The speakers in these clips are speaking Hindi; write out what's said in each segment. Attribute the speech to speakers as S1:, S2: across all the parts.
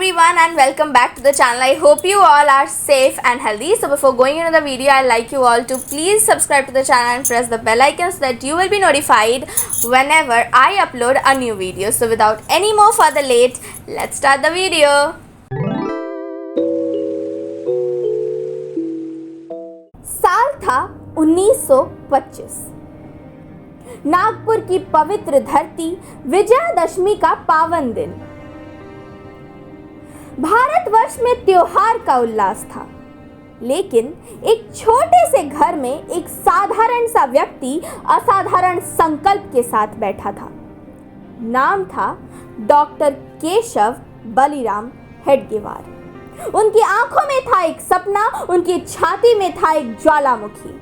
S1: everyone and welcome back to the channel. I hope you all are safe and healthy. So before going into the video, I'd like you all to please subscribe to the channel and press the bell icon so that you will be notified whenever I upload a new video. So without any more further late, let's start the video. साल था 1925। नागपुर की पवित्र धरती, विजयादशमी का पावन दिन। भारतवर्ष में त्योहार का उल्लास था, लेकिन एक छोटे से घर में एक साधारण सा व्यक्ति असाधारण संकल्प के साथ बैठा था। नाम था डॉक्टर केशव बलिराम हेडगेवार। उनकी आंखों में था एक सपना, उनकी छाती में था एक ज्वालामुखी।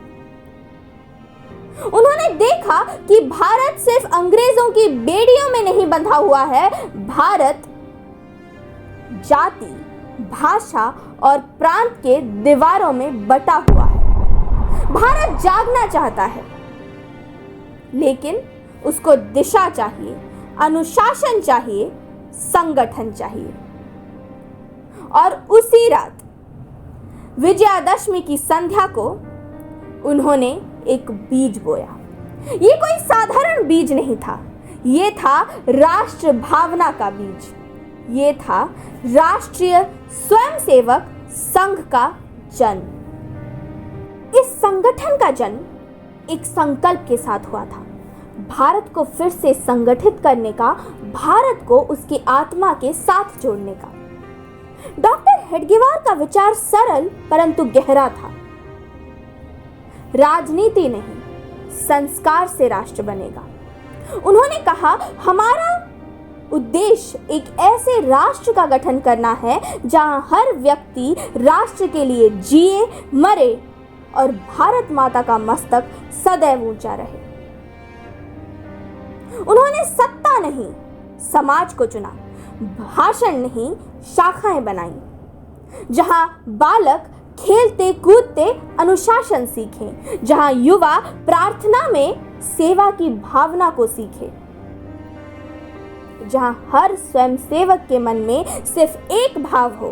S1: उन्होंने देखा कि भारत सिर्फ अंग्रेजों की बेड़ियों में नहीं बंधा हुआ है, भारत जाति, भाषा और प्रांत के दीवारों में बटा हुआ है। भारत जागना चाहता है, लेकिन उसको दिशा चाहिए, अनुशासन चाहिए, संगठन चाहिए। और उसी रात विजयादशमी की संध्या को उन्होंने एक बीज बोया। ये कोई साधारण बीज नहीं था, ये था राष्ट्र भावना का बीज। ये था राष्ट्रीय स्वयंसेवक संघ का जन्म। इस संगठन का जन्म एक संकल्प के साथ हुआ था, भारत को फिर से संगठित करने का, भारत को उसकी आत्मा के साथ जोड़ने का। डॉक्टर हेडगेवार का विचार सरल परंतु गहरा था। राजनीति नहीं, संस्कार से राष्ट्र बनेगा। उन्होंने कहा, हमारा उद्देश्य एक ऐसे राष्ट्र का गठन करना है जहां हर व्यक्ति राष्ट्र के लिए जिए मरे और भारत माता का मस्तक सदैव ऊंचा रहे। उन्होंने सत्ता नहीं, समाज को चुना, भाषण नहीं, शाखाएं बनाई। जहां बालक खेलते कूदते अनुशासन सीखें, जहां युवा प्रार्थना में सेवा की भावना को सीखे, जहां हर स्वयंसेवक के मन में सिर्फ एक भाव हो,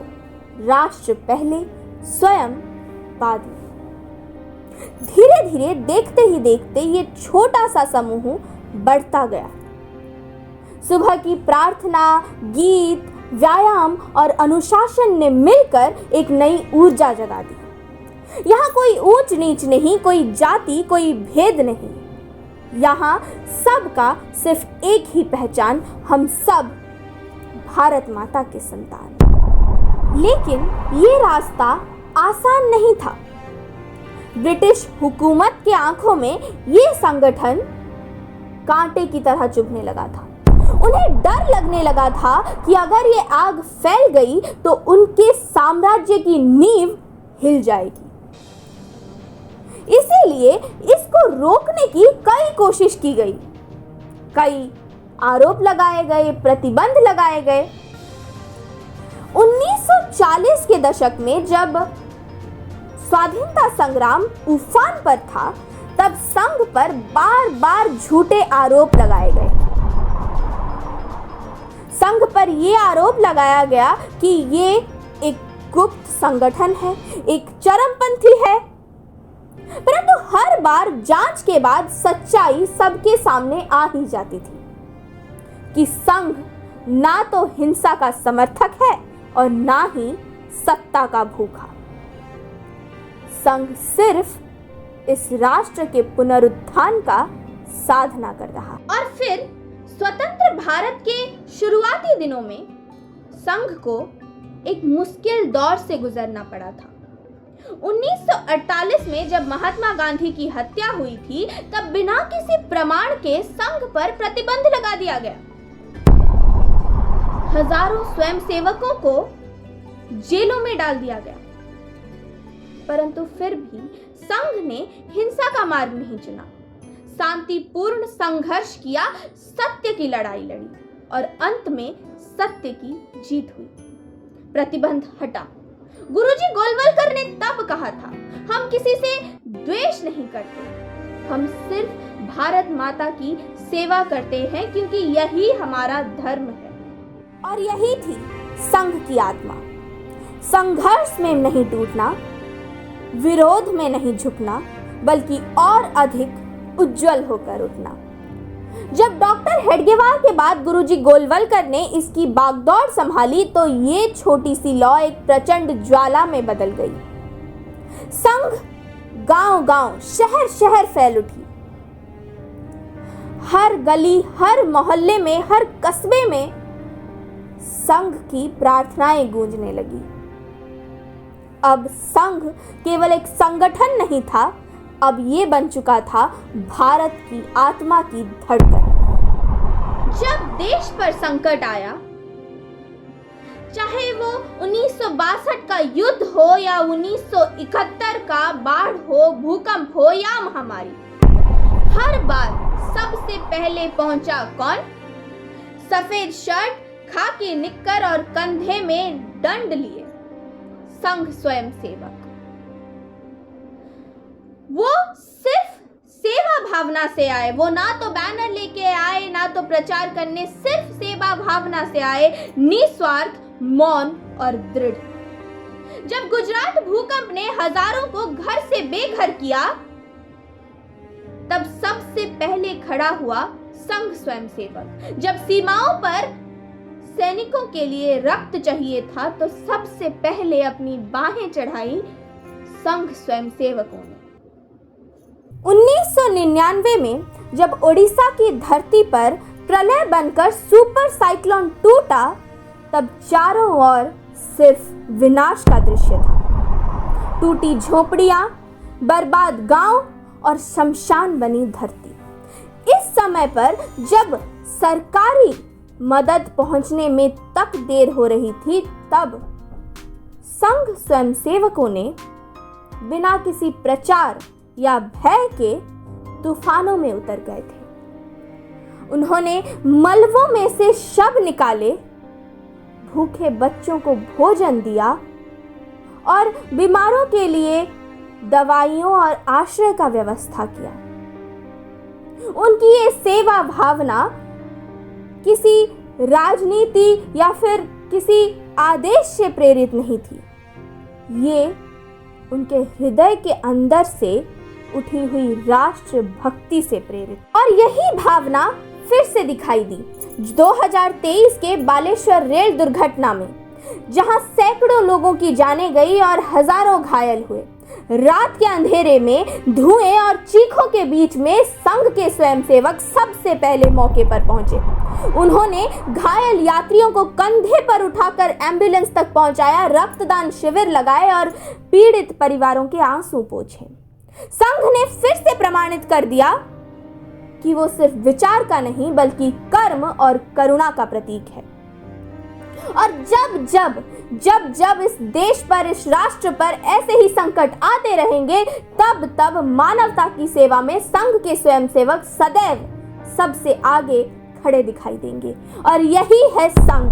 S1: राष्ट्र पहले, स्वयं बाद में। धीरे धीरे, देखते ही देखते ये छोटा सा समूह बढ़ता गया। सुबह की प्रार्थना, गीत, व्यायाम और अनुशासन ने मिलकर एक नई ऊर्जा जगा दी। यहाँ कोई ऊंच नीच नहीं, कोई जाति, कोई भेद नहीं। यहाँ सबका सिर्फ एक ही पहचान, हम सब भारत माता के संतान। लेकिन ये रास्ता आसान नहीं था। ब्रिटिश हुकूमत के आंखों में ये संगठन कांटे की तरह चुभने लगा था। उन्हें डर लगने लगा था कि अगर ये आग फैल गई तो उनके साम्राज्य की नींव हिल जाएगी। इसीलिए इसको रोकने की कई कोशिश की गई, कई आरोप लगाए गए, प्रतिबंध लगाए गए। 1940 के दशक में जब स्वाधीनता संग्राम उफान पर था, तब संघ पर बार बार झूठे आरोप लगाए गए। संघ पर यह आरोप लगाया गया कि ये एक गुप्त संगठन है, एक चरमपंथी है। परंतु हर बार जांच के बाद सच्चाई सबके सामने आ ही जाती थी कि संघ ना तो हिंसा का समर्थक है और ना ही सत्ता का भूखा। संघ सिर्फ इस राष्ट्र के पुनरुत्थान का साधना कर रहा। और फिर स्वतंत्र भारत के शुरुआती दिनों में संघ को एक मुश्किल दौर से गुजरना पड़ा था। 1948 में जब महात्मा गांधी की हत्या हुई थी, तब बिना किसी प्रमाण के संघ पर प्रतिबंध लगा दिया गया। हजारों स्वयंसेवकों को जेलों में डाल दिया गया। परंतु फिर भी संघ ने हिंसा का मार्ग नहीं चुना, शांतिपूर्ण संघर्ष किया, सत्य की लड़ाई लड़ी और अंत में सत्य की जीत हुई। प्रतिबंध हटा। गुरुजी गोलवलकर ने तब कहा था, हम किसी से द्वेष नहीं करते, हम सिर्फ भारत माता की सेवा करते हैं क्योंकि यही हमारा धर्म है। और यही थी संघ की आत्मा। संघर्ष में नहीं टूटना, विरोध में नहीं झुकना, बल्कि और अधिक उज्जवल होकर उठना। जब डॉक्टर हेडगेवार के बाद गुरुजी गोलवलकर ने इसकी बागडोर संभाली तो ये छोटी सी लौ एक प्रचंड ज्वाला में बदल गई। संघ गांव-गांव, शहर-शहर फैल उठी। हर गली, हर मोहल्ले में, हर कस्बे में संघ की प्रार्थनाएं गूंजने लगी। अब संघ केवल एक संगठन नहीं था, अब ये बन चुका था भारत की आत्मा की धड़कन। जब देश पर संकट आया, चाहे वो 1962 का युद्ध हो या 1971 का बाढ़ हो, भूकंप हो या महामारी, हर बार सबसे पहले पहुंचा कौन? सफेद शर्ट, खाकी निक्कर और कंधे में डंड लिए संघ स्वयं सेवक। वो सिर्फ सेवा भावना से आए। वो ना तो बैनर लेके आए, ना तो प्रचार करने, सिर्फ सेवा भावना से आए, निस्वार्थ, मौन और दृढ़। जब गुजरात भूकंप ने हजारों को घर से बेघर किया, तब सबसे पहले खड़ा हुआ संघ स्वयंसेवक। जब सीमाओं पर सैनिकों के लिए रक्त चाहिए था, तो सबसे पहले अपनी बाहें चढ़ाई संघ स्वयंसेवकों ने। 1999 में जब ओडिशा की धरती पर प्रलय बनकर सुपर साइक्लोन टूटा, तब चारों ओर सिर्फ विनाश का दृश्य था। टूटी झोपड़ियां, बर्बाद गांव और शमशान बनी धरती। इस समय पर जब सरकारी मदद पहुंचने में तक देर हो रही थी, तब संघ स्वयंसेवकों ने बिना किसी प्रचार या भय के तूफानों में उतर गए थे। उन्होंने मलबों में से शव निकाले, भूखे बच्चों को भोजन दिया और बीमारों के लिए दवाइयों और आश्रय का व्यवस्था किया। उनकी ये सेवा भावना किसी राजनीति या फिर किसी आदेश से प्रेरित नहीं थी। ये उनके हृदय के अंदर से उठी हुई राष्ट्र भक्ति से प्रेरित। और यही भावना फिर से दिखाई दी 2023 के बालेश्वर रेल दुर्घटना में, जहां सैकड़ों लोगों की जानें गई और हजारों घायल हुए। रात के अंधेरे में धुएं और चीखों के बीच में संघ के स्वयंसेवक सबसे पहले मौके पर पहुंचे। उन्होंने घायल यात्रियों को कंधे पर उठाकर एम्बुलेंस तक पहुंचाया, रक्तदान शिविर लगाए और पीड़ित परिवारों के आंसू पोंछे। संघ ने फिर से प्रमाणित कर दिया कि वो सिर्फ विचार का नहीं, बल्कि कर्म और करुणा का प्रतीक है। और जब जब इस देश पर, इस राष्ट्र पर ऐसे ही संकट आते रहेंगे, तब तब मानवता की सेवा में संघ के स्वयंसेवक सदैव सबसे आगे खड़े दिखाई देंगे। और यही है संघ।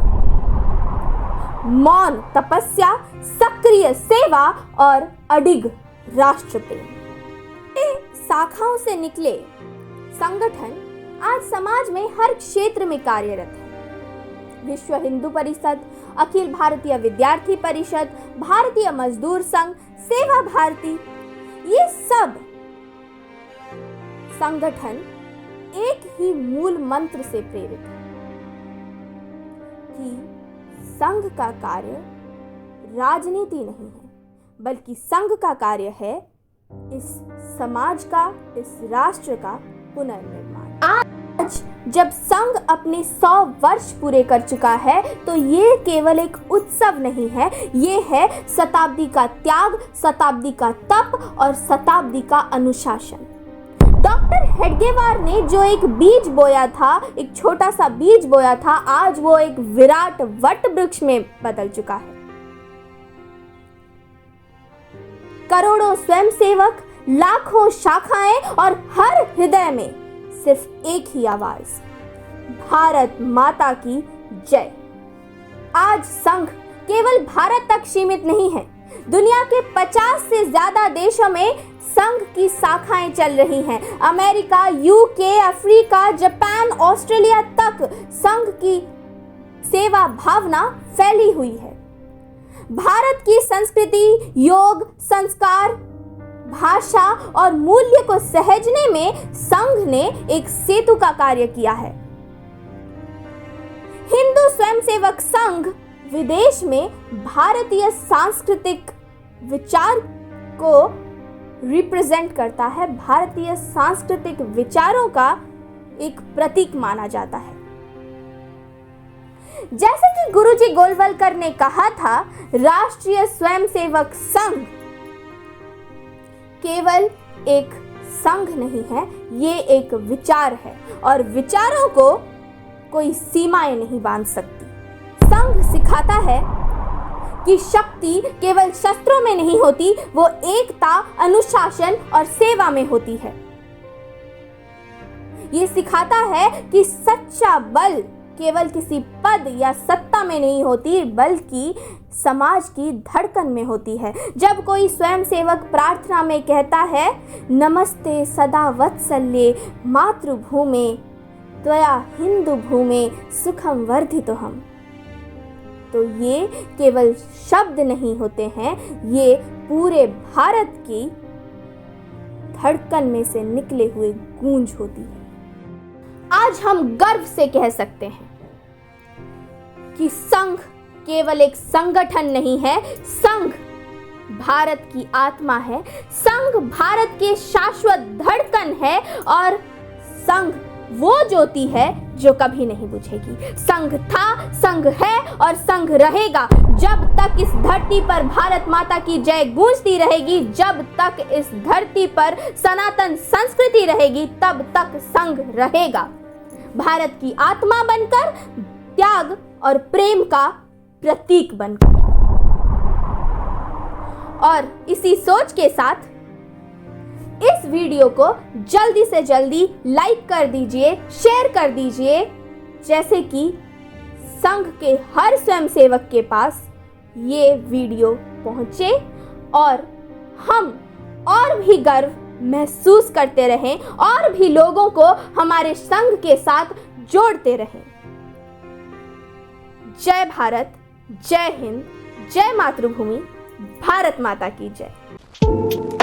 S1: मौन तपस्या, सक्रिय सेवा और अडिग राष्ट्र प्रेम। शाखाओं से निकले संगठन आज समाज में हर क्षेत्र में कार्यरत है। विश्व हिंदू परिषद, अखिल भारतीय विद्यार्थी परिषद, भारतीय मजदूर संघ, सेवा भारती, ये सब संगठन एक ही मूल मंत्र से प्रेरित है कि संघ का कार्य राजनीति नहीं है, बल्कि संघ का कार्य है इस समाज का, इस राष्ट्र का पुनर्निर्माण। आज जब संघ अपने 100 वर्ष पूरे कर चुका है, तो ये केवल एक उत्सव नहीं है, ये है शताब्दी का त्याग, शताब्दी का तप और शताब्दी का अनुशासन। डॉक्टर हेडगेवार ने जो एक बीज बोया था, एक छोटा सा बीज बोया था, आज वो एक विराट वट वृक्ष में बदल चुका है। करोड़ों स्वयंसेवक, लाखों शाखाएं और हर हृदय में सिर्फ एक ही आवाज, भारत माता की जय। आज संघ केवल भारत तक सीमित नहीं है, दुनिया के 50 से ज्यादा देशों में संघ की शाखाएं चल रही हैं। America, UK, Africa, Japan, Australia तक संघ की सेवा भावना फैली हुई है। भारत की संस्कृति, योग, संस्कार, भाषा और मूल्य को सहेजने में संघ ने एक सेतु का कार्य किया है। हिंदू स्वयंसेवक संघ विदेश में भारतीय सांस्कृतिक विचार को रिप्रेजेंट करता है, भारतीय सांस्कृतिक विचारों का एक प्रतीक माना जाता है। जैसे कि गुरुजी गोलवलकर ने कहा था, राष्ट्रीय स्वयंसेवक संघ केवल एक संघ नहीं है, ये एक विचार है और विचारों को कोई सीमाएं नहीं बांध सकती। संघ सिखाता है कि शक्ति केवल शस्त्रों में नहीं होती, वो एकता, अनुशासन और सेवा में होती है। ये सिखाता है कि सच्चा बल केवल किसी पद या सत्ता में नहीं होती, बल्कि समाज की धड़कन में होती है। जब कोई स्वयंसेवक प्रार्थना में कहता है, नमस्ते सदा वत्सल्ये मातृभूमे त्वया हिंदू भूमे सुखम वर्धितोहम, तो ये केवल शब्द नहीं होते हैं, ये पूरे भारत की धड़कन में से निकले हुए गूंज होती है। आज हम गर्व से कह सकते हैं कि संघ केवल एक संगठन नहीं है, संघ भारत की आत्मा है, संघ भारत की शाश्वत धड़कन है और संघ वो ज्योति है जो कभी नहीं बुझेगी। संघ था, संघ है और संघ रहेगा। जब तक इस धरती पर भारत माता की जय गूंजती रहेगी, जब तक इस धरती पर सनातन संस्कृति रहेगी, तब तक संघ रहेगा। भारत की आत्मा बनकर, त्याग और प्रेम का प्रतीक बनकर। और इसी सोच के साथ इस वीडियो को जल्दी से जल्दी लाइक कर दीजिए, शेयर कर दीजिए, जैसे कि संघ के हर स्वयंसेवक के पास ये वीडियो पहुंचे और हम और भी गर्व महसूस करते रहें और भी लोगों को हमारे संघ के साथ जोड़ते रहें। जय भारत, जय हिंद, जय मातृभूमि, भारत माता की जय।